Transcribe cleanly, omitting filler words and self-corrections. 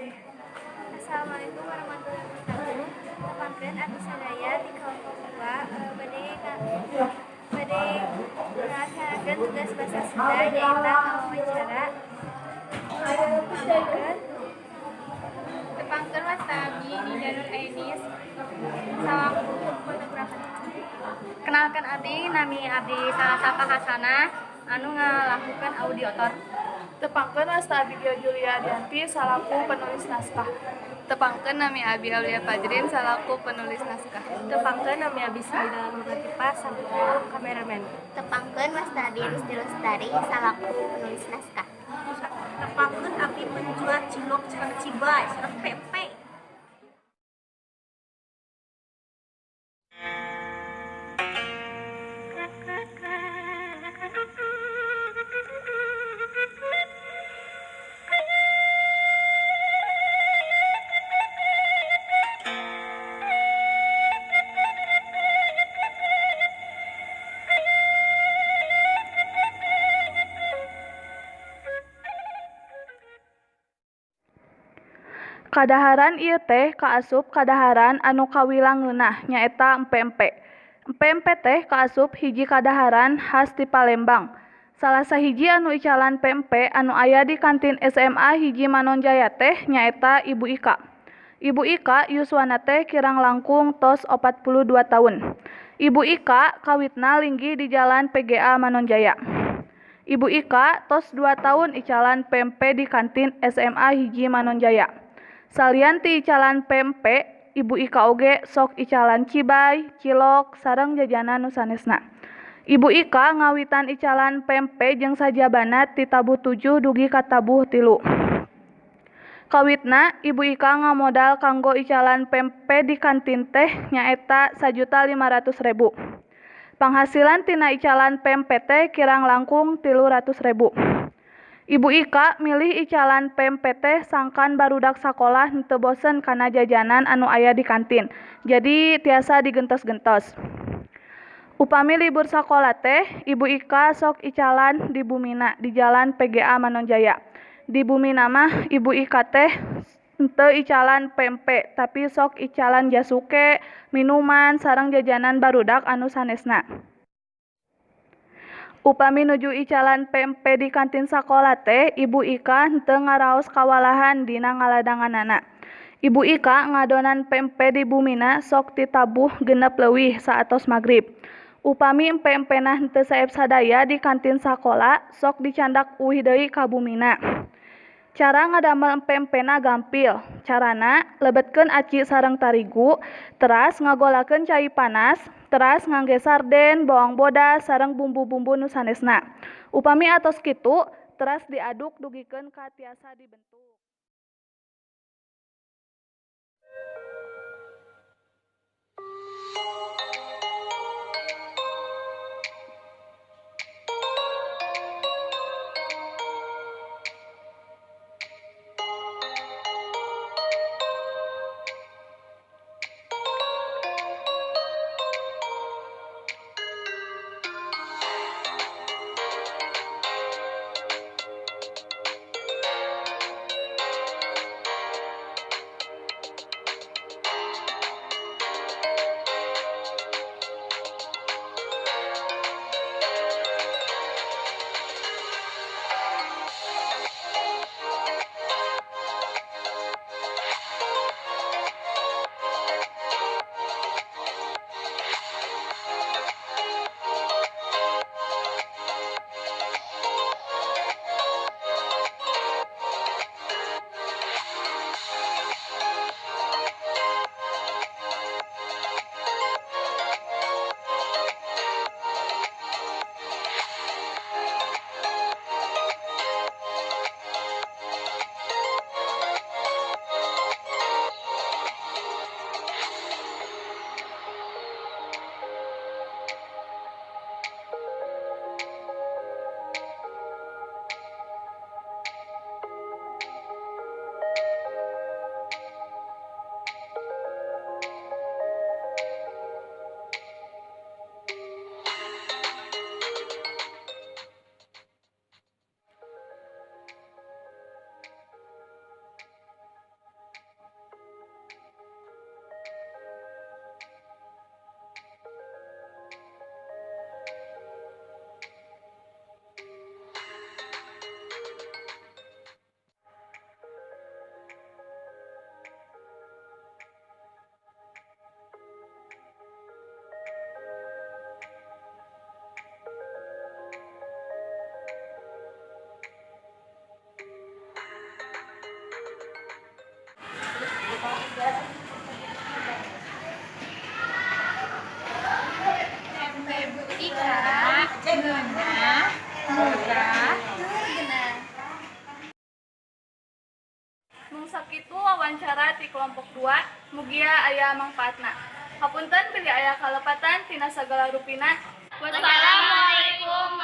Assalamualaikum warahmatullahi wabarakatuh. Tepangkeun abdi sadaya di kelompok 2 bade ngalaksanakeun tugas basa Sunda nyaeta ngawawancara. Tepangkeun wasta abdi Nidanur Ainis salaku fotografer. Kenalkeun abdi nami abdi Salasaka Hasanah anu ngalakukeun audiotor. Tepangkeun wasta abdi Julia Dianti salaku penulis naskah. Tepangkeun nami Abi Aulia Fajrin salaku penulis naskah. Tepangkeun nami Abi Saida Nurlatifa salaku kameramen. Tepangkeun wasta abdi Rusdi Lestari salaku penulis naskah. Tepangkeun abdi penjual cilok sareng cibay sareng pempek. Kadaharan ieu teh kaasup kadaharan anu kawilang ngeunah nyaeta empempe. Empempe teh kaasup hiji kadaharan has ti Palembang. Salah sahiji anu icalan pempe anu aya di kantin SMA hiji Manonjaya teh nyaeta Ibu Ika. Ibu Ika yuswana teh kirang langkung tos 42 tahun. Ibu Ika kawitna linggih di Jalan PGA Manonjaya. Ibu Ika tos 2 tahun icalan pempe di kantin SMA hiji Manonjaya. Salian ti icalan pempe, Ibu Ika oge sok icalan cibay, cilok, sareng jajanan nu sanesna. Ibu Ika ngawitan icalan pempe jeung sajabana ti tabuh 7 dugi ka tabuh 3. Kawitna Ibu Ika ngamodal kanggo icalan pempe di kantin teh nyaeta Rp1.500.000. Panghasilan tina icalan pempe teh kirang langkung Rp300.000. Ibu Ika milih icalan pempe teh sangkan barudak sakolah henteu bosen kana jajanan anu aya di kantin. Jadi tiasa digentos-gentos. Upami libur sakola teh, Ibu Ika sok icalan di Bumina di Jalan PGA Manonjaya. Di Bumina mah Ibu Ika teh henteu icalan pempe, tapi sok icalan jasuke, minuman, sareng jajanan barudak anu sanesna. Upami nuju icalan pempe di kantin sakola teh, Ibu Ika henteu ngaraos kawalahan dina ngaladanganana. Ibu Ika ngadonan pempe di Bumina sok titabuh 6 leuwih saatos magrib. Upami empempena henteu saeb sadaya di kantin sakola, sok dicandak uwih deui ka Bumina. Cara ngadamel empempena gampil. Carana lebetkeun aci sareng tarigu, teras ngagolakeun cai panas, teras ngangge sarden, bawang bodas, sareng bumbu-bumbu nu sanesna. Upami atos kitu, teras diaduk dugikeun ka tiasa dibentuk. wawancara ti kelompok 2 mugia aya mangpaatna. Hapunten pilih aya kalepatan tina sagala rupina. Wassalamualaikum